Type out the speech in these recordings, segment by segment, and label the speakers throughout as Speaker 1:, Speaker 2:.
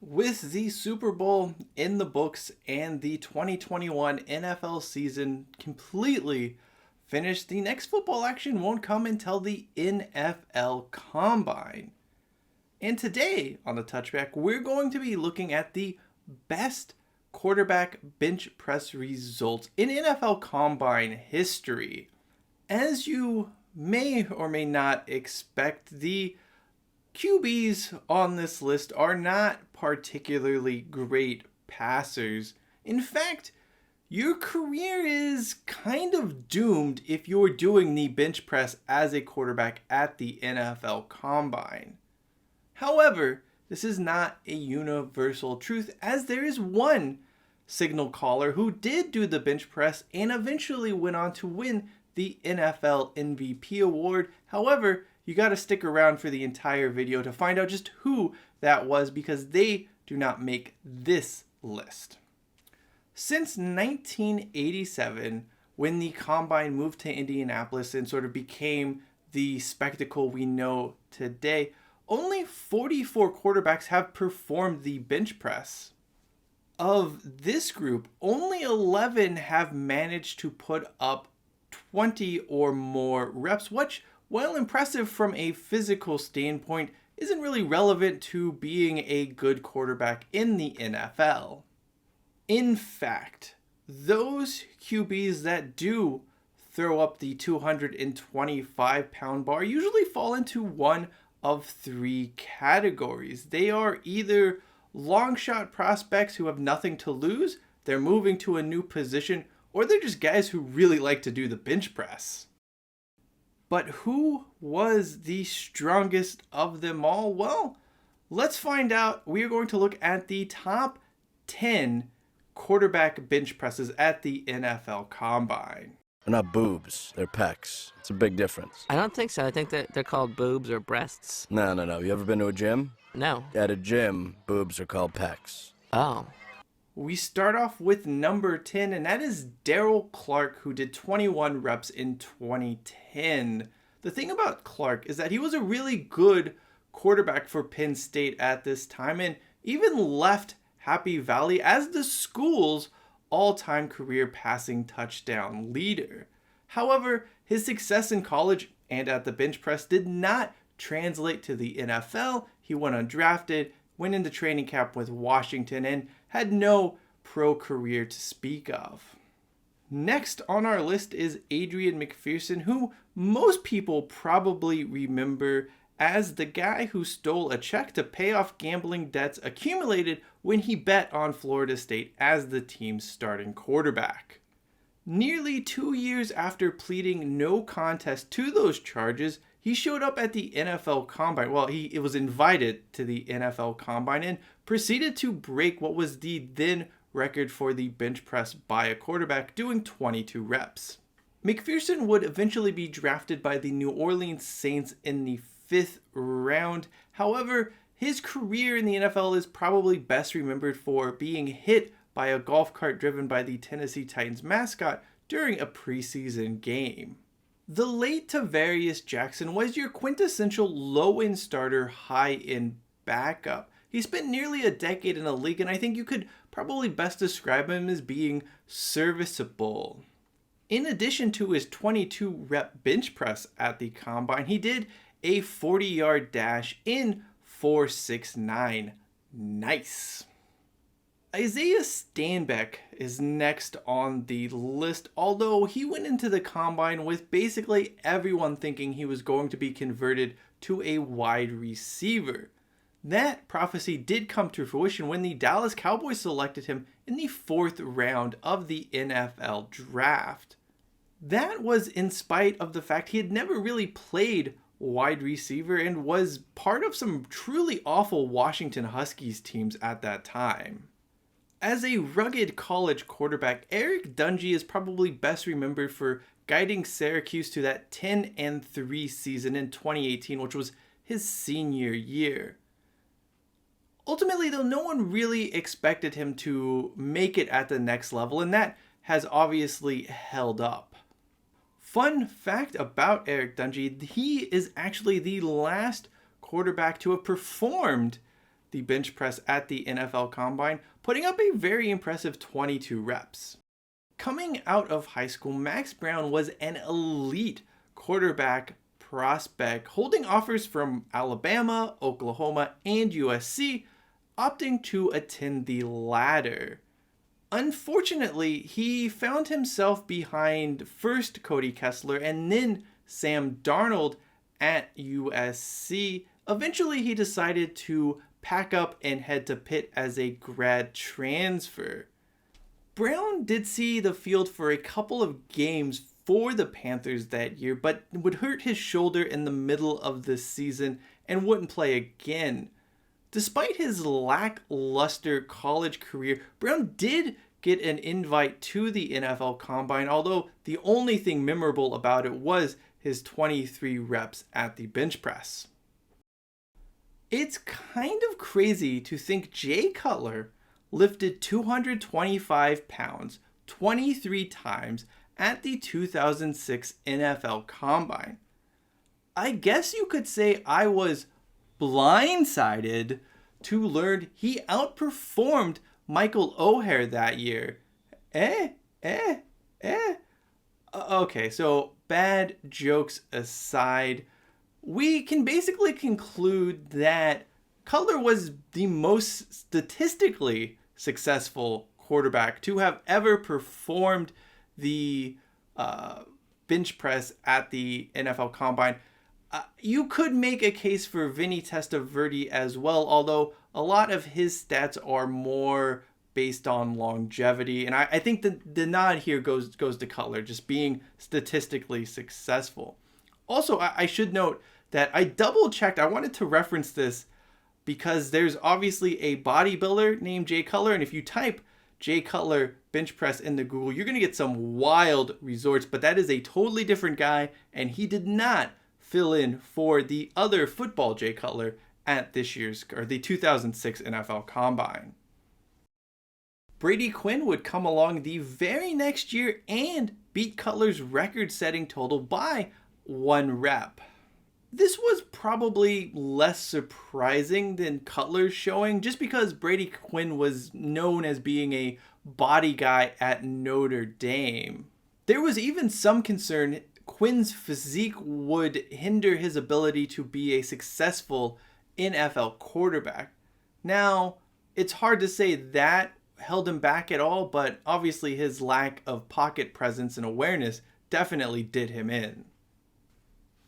Speaker 1: With the Super Bowl in the books and the 2021 NFL season completely finished, the next football action won't come until the NFL Combine. And today on the Touchback, we're going to be looking at the best quarterback bench press results in NFL Combine history. As you may or may not expect, the QBs on this list are not particularly great passers. In fact, your career is kind of doomed if you're doing the bench press as a quarterback at the NFL Combine. However, this is not a universal truth, as there is one signal caller who did do the bench press and eventually went on to win the NFL MVP award. However, you got to stick around for the entire video to find out just who that was, because they do not make this list. Since 1987, when the Combine moved to Indianapolis and sort of became the spectacle we know today, only 44 quarterbacks have performed the bench press. Of this group, only 11 have managed to put up 20 or more reps, which, while impressive from a physical standpoint, isn't really relevant to being a good quarterback in the NFL. In fact, those QBs that do throw up the 225-pound bar usually fall into one of three categories. They are either long shot prospects who have nothing to lose, they're moving to a new position, or they're just guys who really like to do the bench press. But who was the strongest of them all? Well, let's find out. We are going to look at the top 10 quarterback bench presses at the NFL Combine.
Speaker 2: They're not boobs, they're pecs. It's a big difference.
Speaker 3: I don't think so. I think that they're called boobs or breasts.
Speaker 2: No. You ever been to a gym?
Speaker 3: No.
Speaker 2: At a gym, boobs are called pecs.
Speaker 3: Oh.
Speaker 1: We start off with number 10, and that is Daryl Clark, who did 21 reps in 2010. The thing about Clark is that he was a really good quarterback for Penn State at this time, and even left Happy Valley as the school's all-time career passing touchdown leader. However, his success in college and at the bench press did not translate to the NFL. He went undrafted, went into training camp with Washington, and had no pro career to speak of. Next on our list is Adrian McPherson, who most people probably remember as the guy who stole a check to pay off gambling debts accumulated when he bet on Florida State as the team's starting quarterback. Nearly 2 years after pleading no contest to those charges, he showed up at the NFL Combine. Well, he was invited to the NFL Combine and proceeded to break what was the then record for the bench press by a quarterback, doing 22 reps. McPherson would eventually be drafted by the New Orleans Saints in the 5th round. However, his career in the NFL is probably best remembered for being hit by a golf cart driven by the Tennessee Titans mascot during a preseason game. The late Tavarius Jackson was your quintessential low-end starter, high-end backup. He spent nearly a decade in the league, and I think you could probably best describe him as being serviceable. In addition to his 22-rep bench press at the Combine, he did a 40-yard dash in 4.69. Nice. Isaiah Stanback is next on the list, although he went into the Combine with basically everyone thinking he was going to be converted to a wide receiver. That prophecy did come to fruition when the Dallas Cowboys selected him in the 4th round of the NFL draft. That was in spite of the fact he had never really played wide receiver and was part of some truly awful Washington Huskies teams at that time. As a rugged college quarterback, Eric Dungey is probably best remembered for guiding Syracuse to that 10-3 season in 2018, which was his senior year. Ultimately, though, no one really expected him to make it at the next level, and that has obviously held up. Fun fact about Eric Dungey, he is actually the last quarterback to have performed the bench press at the NFL Combine, putting up a very impressive 22 reps. Coming out of high school, Max Brown was an elite quarterback prospect, holding offers from Alabama, Oklahoma, and USC, opting to attend the latter. Unfortunately, he found himself behind first Cody Kessler and then Sam Darnold at USC. Eventually, he decided to pack up and head to Pitt as a grad transfer. Brown did see the field for a couple of games for the Panthers that year, but would hurt his shoulder in the middle of the season and wouldn't play again. Despite his lackluster college career, Brown did get an invite to the NFL Combine, although the only thing memorable about it was his 23 reps at the bench press. It's kind of crazy to think Jay Cutler lifted 225 pounds 23 times at the 2006 NFL Combine. I guess you could say I was blindsided to learn he outperformed Michael O'Hare that year. Okay, so bad jokes aside, we can basically conclude that Cutler was the most statistically successful quarterback to have ever performed the bench press at the NFL Combine. You could make a case for Vinny Testaverde as well, although a lot of his stats are more based on longevity. And I think the nod here goes to Cutler, just being statistically successful. Also, I should note that I double checked. I wanted to reference this because there's obviously a bodybuilder named Jay Cutler. And if you type Jay Cutler bench press in the Google, you're going to get some wild resorts. But that is a totally different guy. And he did not fill in for the other football Jay Cutler at this year's, or the 2006 NFL Combine. Brady Quinn would come along the very next year and beat Cutler's record-setting total by 1 rep. This was probably less surprising than Cutler's showing, just because Brady Quinn was known as being a body guy at Notre Dame. There was even some concern Quinn's physique would hinder his ability to be a successful NFL quarterback. Now, it's hard to say that held him back at all, but obviously his lack of pocket presence and awareness definitely did him in.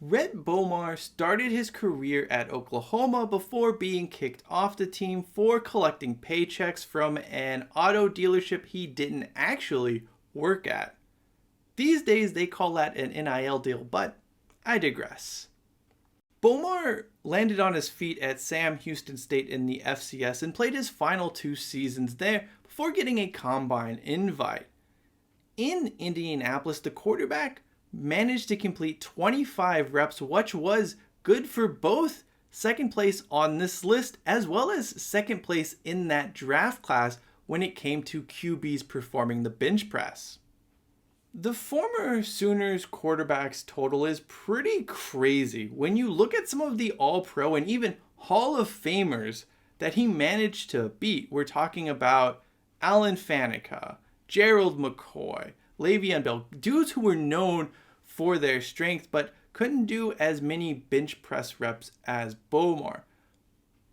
Speaker 1: Rhett Bomar started his career at Oklahoma before being kicked off the team for collecting paychecks from an auto dealership he didn't actually work at. These days they call that an NIL deal, but I digress. Bomar landed on his feet at Sam Houston State in the FCS and played his final 2 seasons there before getting a combine invite. In Indianapolis, the quarterback managed to complete 25 reps, which was good for both second place on this list as well as second place in that draft class when it came to QBs performing the bench press. The former Sooners quarterback's total is pretty crazy when you look at some of the All-Pro and even Hall of Famers that he managed to beat. We're talking about Alan Faneca, Gerald McCoy, Le'Veon Bell, dudes who were known for their strength but couldn't do as many bench press reps as Bomar.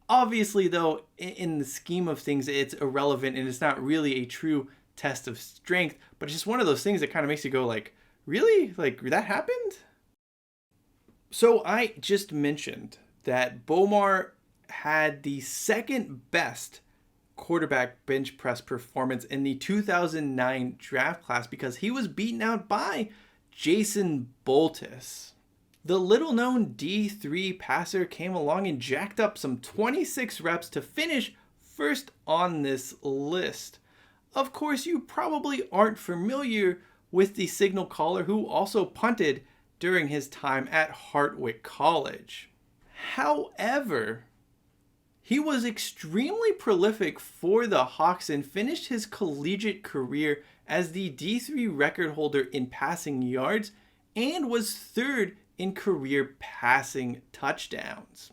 Speaker 1: Obviously, though, in the scheme of things, it's irrelevant and it's not really a true test of strength, but it's just one of those things that kind of makes you go like, really? Like, that happened? So I just mentioned that Bomar had the second best quarterback bench press performance in the 2009 draft class because he was beaten out by Jason Boltis. The little-known D3 passer came along and jacked up some 26 reps to finish first on this list. Of course, you probably aren't familiar with the signal caller who also punted during his time at Hartwick College. However, he was extremely prolific for the Hawks and finished his collegiate career as the D3 record holder in passing yards and was third in career passing touchdowns.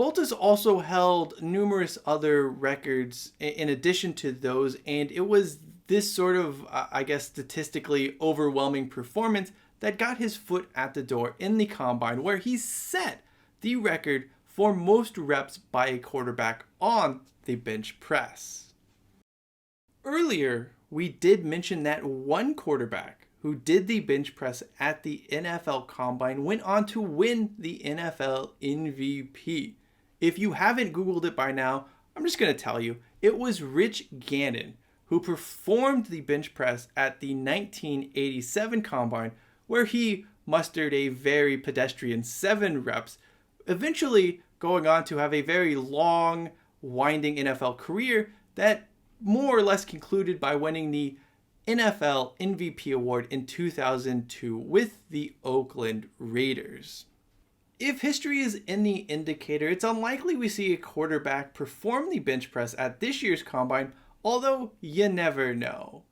Speaker 1: Boltus also held numerous other records in addition to those, and it was this sort of, I guess, statistically overwhelming performance that got his foot at the door in the combine, where he set the record for most reps by a quarterback on the bench press. Earlier, we did mention that one quarterback who did the bench press at the NFL Combine went on to win the NFL MVP. If you haven't Googled it by now, I'm just going to tell you, it was Rich Gannon who performed the bench press at the 1987 Combine, where he mustered a very pedestrian 7 reps, eventually going on to have a very long, winding NFL career that more or less concluded by winning the NFL MVP award in 2002 with the Oakland Raiders. If history is any indicator, it's unlikely we see a quarterback perform the bench press at this year's Combine, although you never know.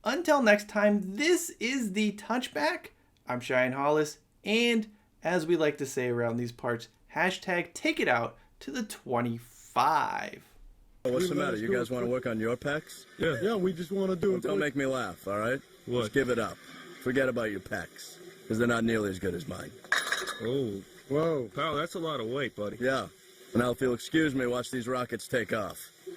Speaker 1: Until next time, this is the Touchback. I'm Cheyenne Hollis, and as we like to say around these parts, hashtag take it out to the 25.
Speaker 2: What's the matter? You guys want to work on your pecs?
Speaker 4: Yeah, we just want to do it.
Speaker 2: Don't make me laugh, all right?
Speaker 4: What?
Speaker 2: Just give it up. Forget about your pecs, because they're not nearly as good as mine.
Speaker 4: Oh, whoa, pal, that's a lot of weight, buddy.
Speaker 2: Yeah. Now, if you'll excuse me, watch these rockets take off.